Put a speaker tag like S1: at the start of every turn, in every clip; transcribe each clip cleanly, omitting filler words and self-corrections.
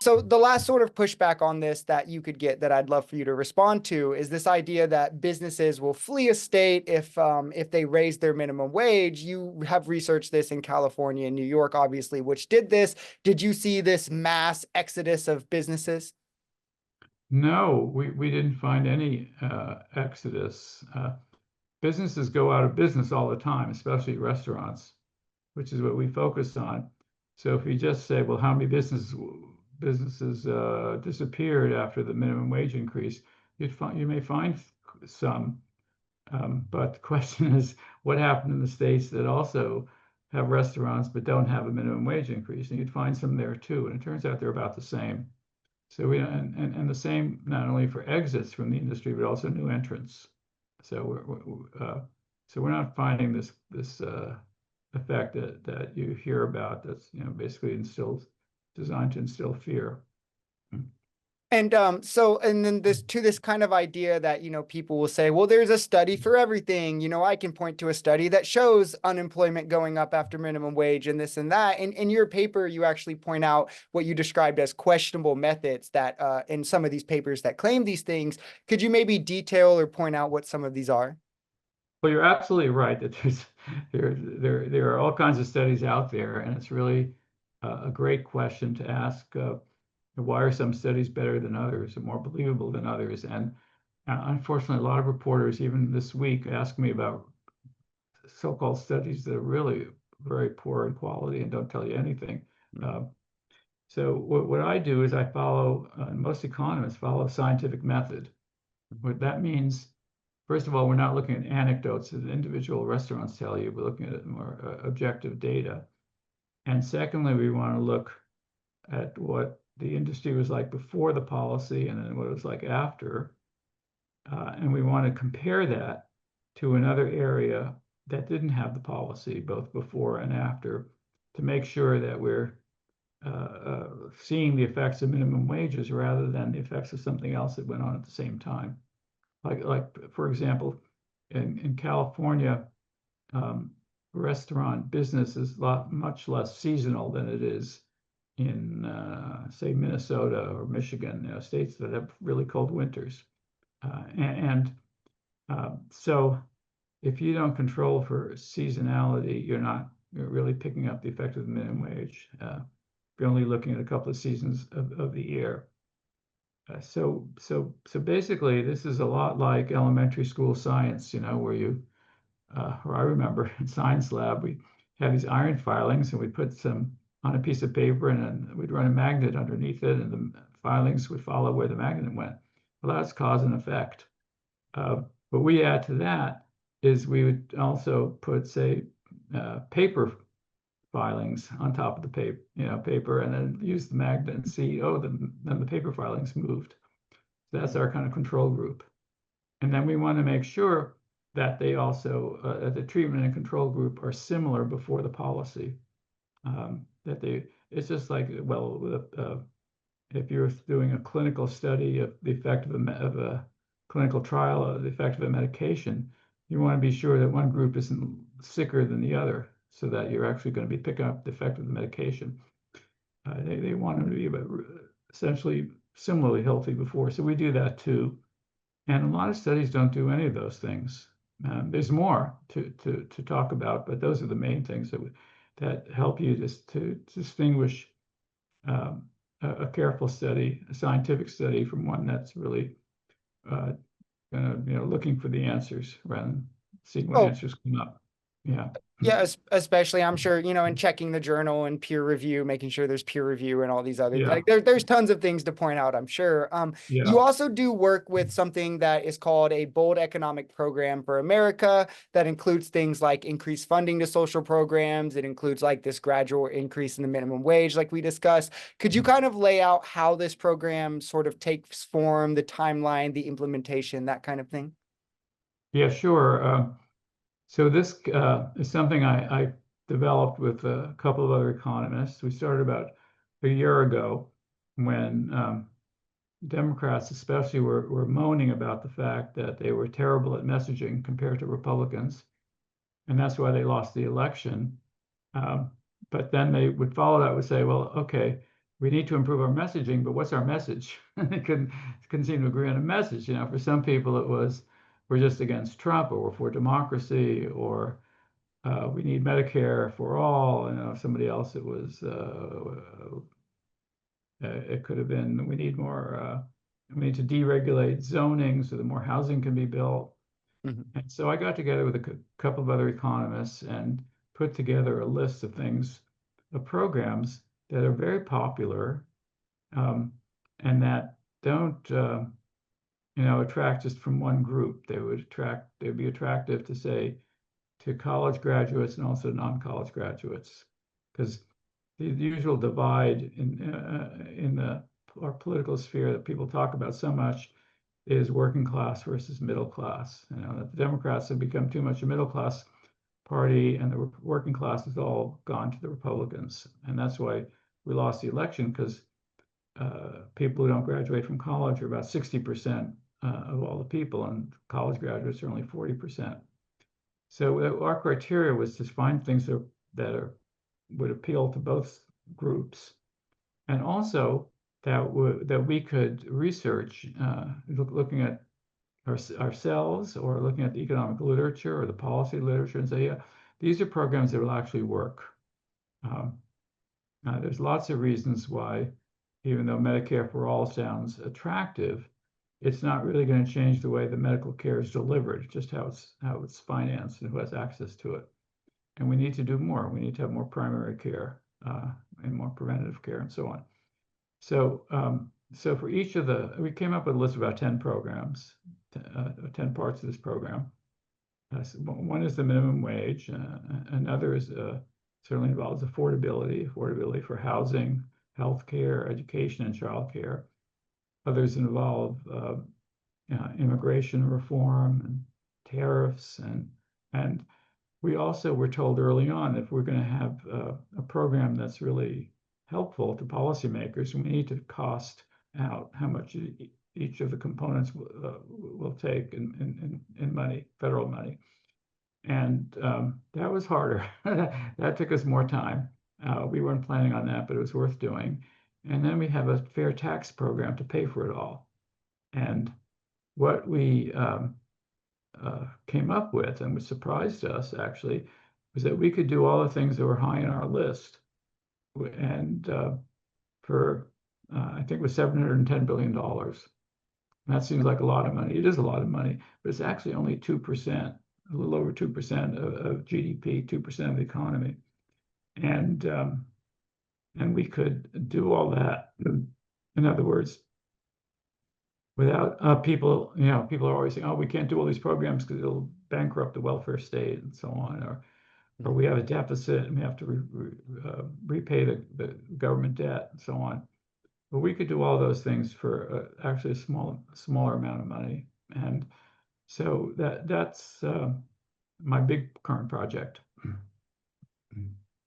S1: So the last sort of pushback on this that you could get that I'd love for you to respond to is this idea that businesses will flee a state if they raise their minimum wage. You have researched this in California and New York, obviously, which did this. Did you see this mass exodus of businesses?
S2: No, we didn't find any exodus. Businesses go out of business all the time, especially restaurants, which is what we focus on. So if you just say, well, how many businesses disappeared after the minimum wage increase, you may find some. But the question is, what happened in the states that also have restaurants but don't have a minimum wage increase? And you'd find some there too. And it turns out they're about the same. So and the same not only for exits from the industry, but also new entrants. So we're not finding this effect that you hear about that's basically designed to instill fear.
S1: And and then this kind of idea that, people will say, well, there's a study for everything. I can point to a study that shows unemployment going up after minimum wage and this and that. And in your paper, you actually point out what you described as questionable methods that in some of these papers that claim these things. Could you maybe detail or point out what some of these are?
S2: Well, you're absolutely right that there are all kinds of studies out there, and it's really a great question to ask. Why are some studies better than others, or more believable than others? And unfortunately, a lot of reporters, even this week, ask me about so-called studies that are really very poor in quality and don't tell you anything. So what I do is I follow, most economists follow scientific method. What that means, first of all, we're not looking at anecdotes that individual restaurants tell you. We're looking at more objective data. And secondly, we want to look at what the industry was like before the policy and then what it was like after. And we want to compare that to another area that didn't have the policy, both before and after, to make sure that we're seeing the effects of minimum wages rather than the effects of something else that went on at the same time. Like for example, in California, restaurant business is much less seasonal than it is in, say, Minnesota or Michigan, states that have really cold winters. So if you don't control for seasonality, you're really picking up the effect of the minimum wage. You're only looking at a couple of seasons of the year. So basically, this is a lot like elementary school science, where I remember in science lab, we had these iron filings and we'd put some on a piece of paper and then we'd run a magnet underneath it and the filings would follow where the magnet went. Well, that's cause and effect. What we add to that is we would also put, say, paper filings on top of the paper, and then use the magnet and see, oh, then the paper filings moved. So that's our kind of control group. And then we want to make sure that they also, the treatment and control group are similar before the policy. It's just like, well, if you're doing a clinical study of the effect of a clinical trial of the effect of a medication, you want to be sure that one group isn't sicker than the other, so that you're actually going to be picking up the effect of the medication. They want them to be essentially similarly healthy before, so we do that too. And a lot of studies don't do any of those things. There's more to talk about, but those are the main things that help you just to distinguish a careful study, a scientific study, from one that's really looking for the answers rather than seeing what
S1: Oh,
S2: answers come up. Yeah.
S1: yeah, especially I'm sure, in checking the journal and peer review, making sure there's peer review and all these other,
S2: Yeah.
S1: like there's tons of things to point out, I'm sure. You
S2: Yeah.
S1: also do work with something that is called a bold economic program for America that includes things like increased funding to social programs. It includes like this gradual increase in the minimum wage, like we discussed. Could you kind of lay out how this program sort of takes form, the timeline, the implementation, that kind of thing?
S2: Yeah, sure. So this is something I developed with a couple of other economists. We started about a year ago when Democrats especially were moaning about the fact that they were terrible at messaging compared to Republicans, and that's why they lost the election. But then they would follow that, would say, well, okay, we need to improve our messaging, but what's our message? They couldn't seem to agree on a message. For some people it was we're just against Trump, or we're for democracy, or we need Medicare for all. Somebody else it was it could have been we need to deregulate zoning so that more housing can be built.
S1: Mhm.
S2: And so I got together with a couple of other economists and put together a list of things, of programs that are very popular, um, and that don't attract just from one group. They'd be attractive to, say, to college graduates and also non-college graduates, because the usual divide in the our political sphere that people talk about so much is working class versus middle class. That the Democrats have become too much a middle class party, and the working class has all gone to the Republicans, and that's why we lost the election, because people who don't graduate from college are about 60% of all the people, and college graduates are only 40%. So our criteria was to find things would appeal to both groups, and also that we could research, looking at ourselves, or looking at the economic literature or the policy literature, and say, yeah, these are programs that will actually work. Um, there's lots of reasons why, even though Medicare for all sounds attractive, it's not really going to change the way the medical care is delivered, just how it's financed and who has access to it. And we need to do more. We need to have more primary care, and more preventative care, and so on. So for each of we came up with a list of about 10 programs, 10 parts of this program. So one is the minimum wage. Another is certainly involves affordability for housing, healthcare, education, and childcare. Others involve immigration reform and tariffs, and we also were told early on, if we're going to have a program that's really helpful to policymakers, we need to cost out how much each of the components will take in money, federal money. And that was harder. That took us more time. We weren't planning on that, but it was worth doing. And then we have a fair tax program to pay for it all. And what we came up with, and which surprised us actually, was that we could do all the things that were high on our list. And for, I think it was $710 billion. That seems like a lot of money. It is a lot of money, but it's actually only 2%, a little over 2% of GDP, 2% of the economy. And we could do all that. In other words, without people are always saying, oh, we can't do all these programs because it'll bankrupt the welfare state and so on, or we have a deficit and we have to repay the government debt and so on. But we could do all those things for actually a smaller amount of money. And so that's my big current project.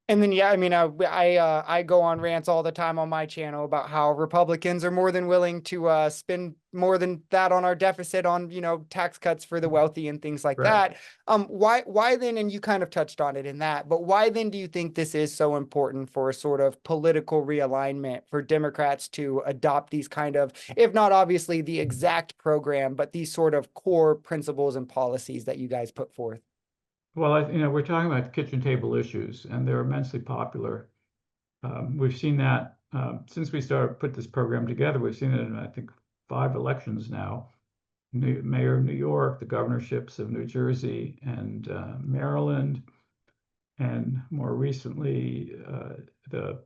S1: And then, yeah, I mean, I go on rants all the time on my channel about how Republicans are more than willing to spend more than that on our deficit on, tax cuts for the wealthy and things like
S2: Right.
S1: that. Why then, and you kind of touched on it in that, but why then do you think this is so important for a sort of political realignment for Democrats to adopt these kind of, if not obviously the exact program, but these sort of core principles and policies that you guys put forth?
S2: Well, we're talking about kitchen table issues, and they're immensely popular. We've seen that since we put this program together. We've seen it in, I think, 5 elections now. Mayor of New York, the governorships of New Jersey and Maryland, and more recently the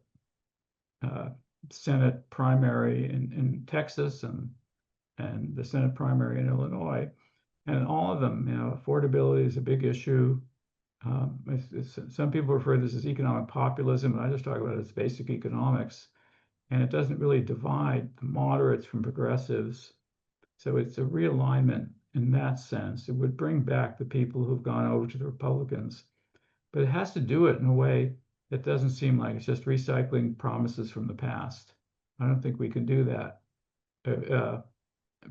S2: Senate primary in Texas, and the Senate primary in Illinois. And all of them, affordability is a big issue. Some people refer to this as economic populism, and I just talk about it as basic economics. And it doesn't really divide the moderates from progressives. So it's a realignment in that sense. It would bring back the people who've gone over to the Republicans, but it has to do it in a way that doesn't seem like it's just recycling promises from the past. I don't think we can do that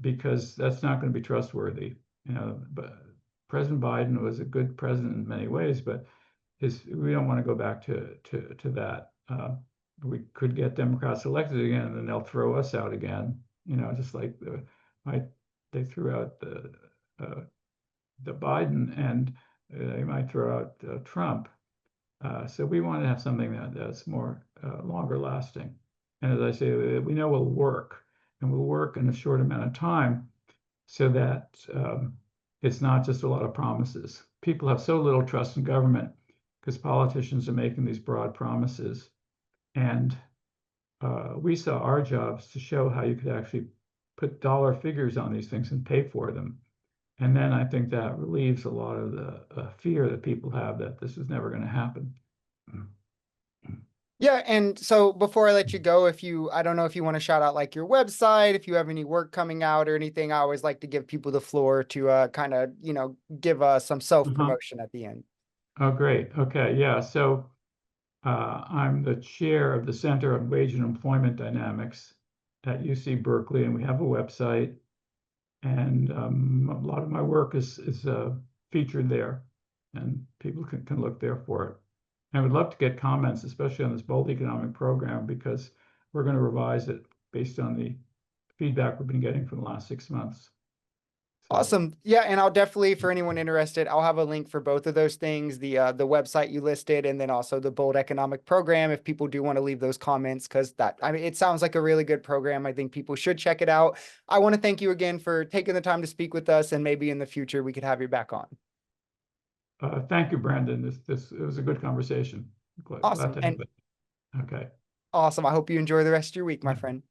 S2: because that's not going to be trustworthy. But President Biden was a good president in many ways, but we don't want to go back to that. we could get Democrats elected again, and then they'll throw us out again. Just like might they threw out the Biden, and they might throw out Trump. So we want to have something that's more longer lasting. And as I say, we know will work, and will work in a short amount of time, so that it's not just a lot of promises. People have so little trust in government because politicians are making these broad promises. And we saw our jobs to show how you could actually put dollar figures on these things and pay for them. And then I think that relieves a lot of the fear that people have that this is never going to happen.
S1: Yeah, and so before I let you go, I don't know if you want to shout out like your website, if you have any work coming out or anything, I always like to give people the floor to kind of, give some
S2: Uh-huh.
S1: self-promotion at the end.
S2: Oh, great. Okay. Yeah. So I'm the chair of the Center on Wage and Employment Dynamics at UC Berkeley, and we have a website, and a lot of my work is featured there, and people can look there for it. I would love to get comments, especially on this bold economic program, because we're going to revise it based on the feedback we've been getting for the last 6 months. So,
S1: Awesome. Yeah, and I'll definitely, for anyone interested, I'll have a link for both of those things, the website you listed, and then also the Bold Economic Program if people do want to leave those comments, because I mean, it sounds like a really good program. I think people should check it out. I want to thank you again for taking the time to speak with us, and maybe in the future we could have you back on.
S2: thank you, Brandon. This it was a good conversation. Glad
S1: Awesome.
S2: to have
S1: And
S2: it. Okay.
S1: awesome. I hope you enjoy the rest of your week, my friend.